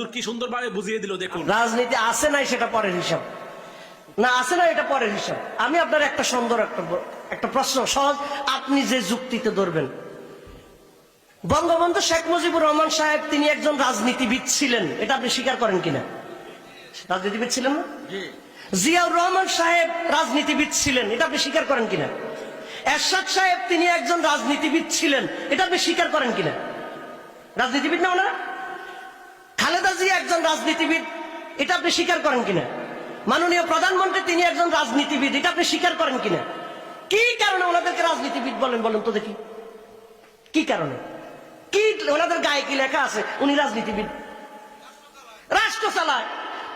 হুজুর কি সুন্দরভাবে বুঝিয়ে দিল দেখুন। রাজনীতি আছে নাই সেটা পরের হিসাব, না আছে না এটা পরের হিসাব। আমি আপনার একটা সুন্দর একটা প্রশ্ন সহজ, আপনি যে যুক্তিতে ধরবেন। বঙ্গবন্ধু শেখ মুজিবুর রহমান সাহেব তিনি একজন রাজনীতিবিদ ছিলেন, এটা আপনি স্বীকার করেন কিনা? রাজনীতিবিদ ছিলেন না? জিয়াউর রহমান সাহেব রাজনীতিবিদ ছিলেন, এটা আপনি স্বীকার করেন কিনা? এরশাদ সাহেব তিনি একজন রাজনীতিবিদ ছিলেন, এটা আপনি স্বীকার করেন কিনা? রাজনীতিবিদ না ওনারা? খালেদা জিয়া একজন রাজনীতিবিদ, এটা আপনি স্বীকার করেন কিনা? মাননীয় প্রধানমন্ত্রী তিনি একজন রাজনীতিবিদ, এটা আপনি স্বীকার করেন কিনা? কি কারণে ওনাদেরকে রাজনীতিবিদ বলেন, বলেন তো দেখি? কি কারণে? কি ওনাদের গায়ে কি লেখা আছে উনি রাজনীতিবিদ? রাষ্ট্র চালায়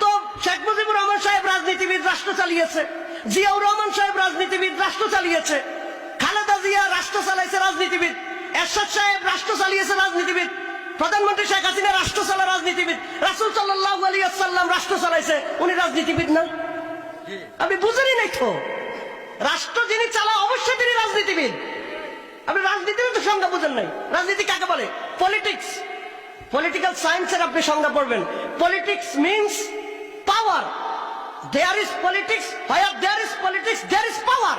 তো। শেখ মুজিবুর রহমান সাহেব রাজনীতিবিদ, রাষ্ট্র চালিয়েছে। জিয়াউর রহমান সাহেব রাজনীতিবিদ, রাষ্ট্র চালিয়েছে। খালেদা জিয়া রাষ্ট্র চালাইছে, রাজনীতিবিদ। এরশাদ সাহেব রাষ্ট্র চালিয়েছে, রাজনীতিবিদ। প্রধানমন্ত্রী শেখ হাসিনা রাষ্ট্র চালা, রাজনীতিবিদ। রাসূল সাল্লাল্লাহু আলাইহি ওয়াসাল্লাম রাষ্ট্র চালাইছে, উনি রাজনীতিবিদ না? আপনি বুঝেনই নাই তো। রাষ্ট্র যিনি চালায় অবশ্যই তিনি রাজনীতিবিদ। আপনি রাজনীতির তো সংজ্ঞা বুঝেন নাই। রাজনীতি কাকে বলে? পলিটিক্স, পলিটিক্যাল সায়েন্সের আপনি সংজ্ঞা পড়বেন। Politics means power. There is politics, where there is politics there is power.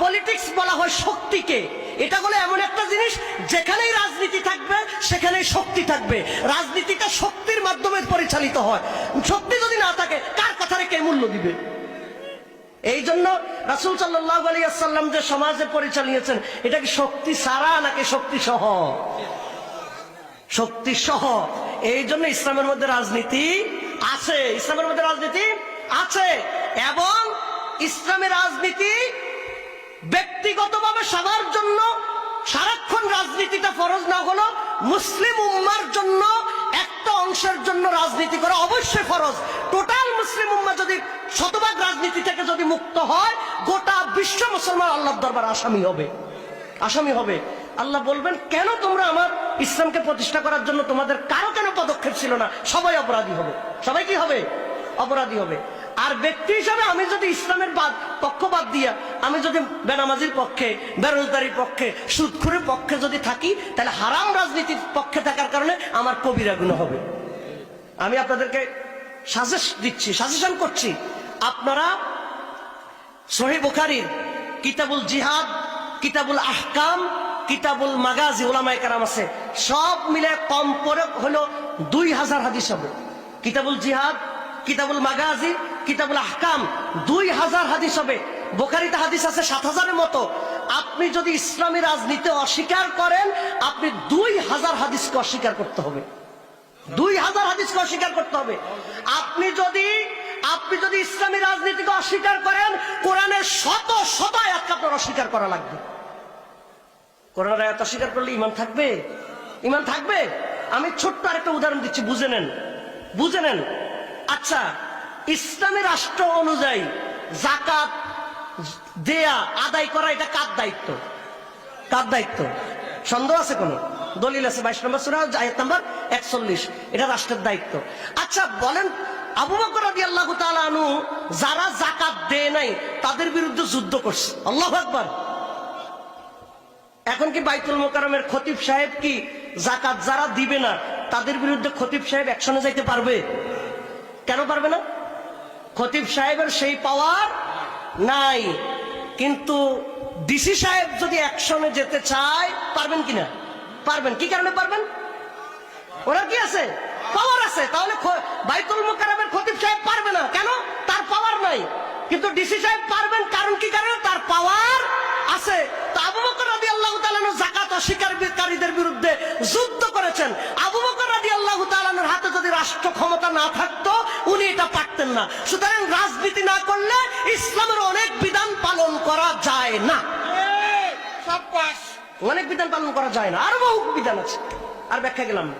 Politics বলা হয় শক্তিকে। এটা হলো এমন একটা জিনিস যেখানেই রাজনীতি থাকবে সেখানেই শক্তি থাকবে। রাজনীতিটা শক্তির মাধ্যমে পরিচালিত হয়। শক্তি যদি না থাকে কার কথারে কে মূল্য দিবে? এই জন্য রাসূল সাল্লাল্লাহু আলাইহি ওয়াসাল্লাম যে সমাজে পরিচালিয়েছেন, এটা কি শক্তি ছাড়া নাকি শক্তি সহ? শক্তি সহ। এই জন্য ইসলামের মধ্যে রাজনীতি আছে, ইসলামের মধ্যে রাজনীতি আছে। এবং ইসলামের রাজনীতি ব্যক্তিগতভাবে সবার জন্য সারাক্ষণ রাজনীতিটা ফরজ না হলো, মুসলিম উম্মার জন্য একটা অংশের জন্য রাজনীতি করা অবশ্যই ফরজ। টোটাল মুসলিম উম্মা যদি শতভাগ রাজনীতি থেকে যদি মুক্ত হয়, গোটা বিশ্ব মুসলমান আল্লাহর দরবারে আসামি হবে, আসামি হবে। আল্লাহ বলবেন, কেন তোমরা আমার ইসলামকে প্রতিষ্ঠা করার জন্য তোমাদের কারো কেন পদক্ষেপ ছিল না? সবাই অপরাধী হবে। সবাই কি হবে? অপরাধী হবে। আর ব্যক্তি হিসাবে আমি যদি ইসলামের পক্ষপাত দিয়া আমি যদি বেনামাজির পক্ষে, বেরোজগারির পক্ষে, সুদখোরের পক্ষে যদি থাকি, তাহলে হারাম রাজনীতির পক্ষে থাকার কারণে আমার কবিরা গুনাহ হবে। আমি আপনাদেরকে সাজেশন করছি, আপনারা সহিহ বুখারীর কিতাবুল জিহাদ, কিতাবুল আহকাম, কিতাবুল মাগাজি, উলামায়ে কেরাম আছে, সব মিলে কম করে হলো 2000 হাদিস হবে। কিতাবুল জিহাদ, কিতাবুল মাগাজি, কিতাবুল আহকাম 2000 হাদিস হবে। বুখারীতে হাদিস আছে 7000-এর মতো। আপনি যদি ইসলামী রাজনীতি অস্বীকার করেন, আপনি 2000 হাদিসকে অস্বীকার করতে হবে। 2000 হাদিসকে অস্বীকার করতে হবে। আপনি যদি ইসলামী রাজনীতিকে অস্বীকার করেন, কোরআনের শত শত আয়াতকে আপনার অস্বীকার করা লাগবে। কোরআনের আয়াত অস্বীকার করলে ঈমান থাকবে? ঈমান থাকবে? আমি ছোট্ট আরেকটা উদাহরণ দিচ্ছি, বুঝে নেন, বুঝে নেন। আচ্ছা, ইসলামী রাষ্ট্র অনুযায়ী যাকাত দেয়া, আদায় করা, এটা কার দায়িত্ব? কার দায়িত্ব? সন্দেহ আছে কোন? দলিল আছে 22 নম্বর সূরা আয়াত নাম্বার 41, এটা রাষ্ট্রের দায়িত্ব। আচ্ছা বলেন, আবু বকর রাদিয়াল্লাহু তাআলা আনহু যারা যাকাত দেয় নাই তাদের বিরুদ্ধে যুদ্ধ করছে। আল্লাহু আকবার। এখন কি বাইতুল মোকাররমের খতিব সাহেব কি যাকাত যারা দিবে না তাদের বিরুদ্ধে খতিব সাহেব অ্যাকশনে যাইতে পারবে? কেন পারবে না? খতিব সাহেবের সেই পাওয়ার নাই। কিন্তু ডিসি সাহেব যদি অ্যাকশনে যেতে চায় পারবেন কিনা? পারবেন। কি কারণে পারবেন? ওনার কি আছে? পাওয়ার আছে। তাহলে বাইতুল মোকাররমের খতিব সাহেব পারবে না কেন? তার পাওয়ার নাই। কিন্তু ডিসি সাহেব পারবেন, কারণ কি কারণে? তার পাওয়ার আছে। তো আবু বকর রাদিয়াল্লাহু তাআলা যাকাত অস্বীকারীদের বিরুদ্ধে যুদ্ধ করেছেন। আবু বকর রাদিয়াল্লাহু তাআলার হাতে যদি রাষ্ট্র ক্ষমতা না থাকতো, উনি এটা পারতেন না। সুতরাং রাজনীতি না করলে ইসলামের অনেক বিধান পালন করা যায় না। অনেক বিধান পালন করা যায় না, আরো বহু বিধান আছে, আর ব্যাখ্যা গেলাম না।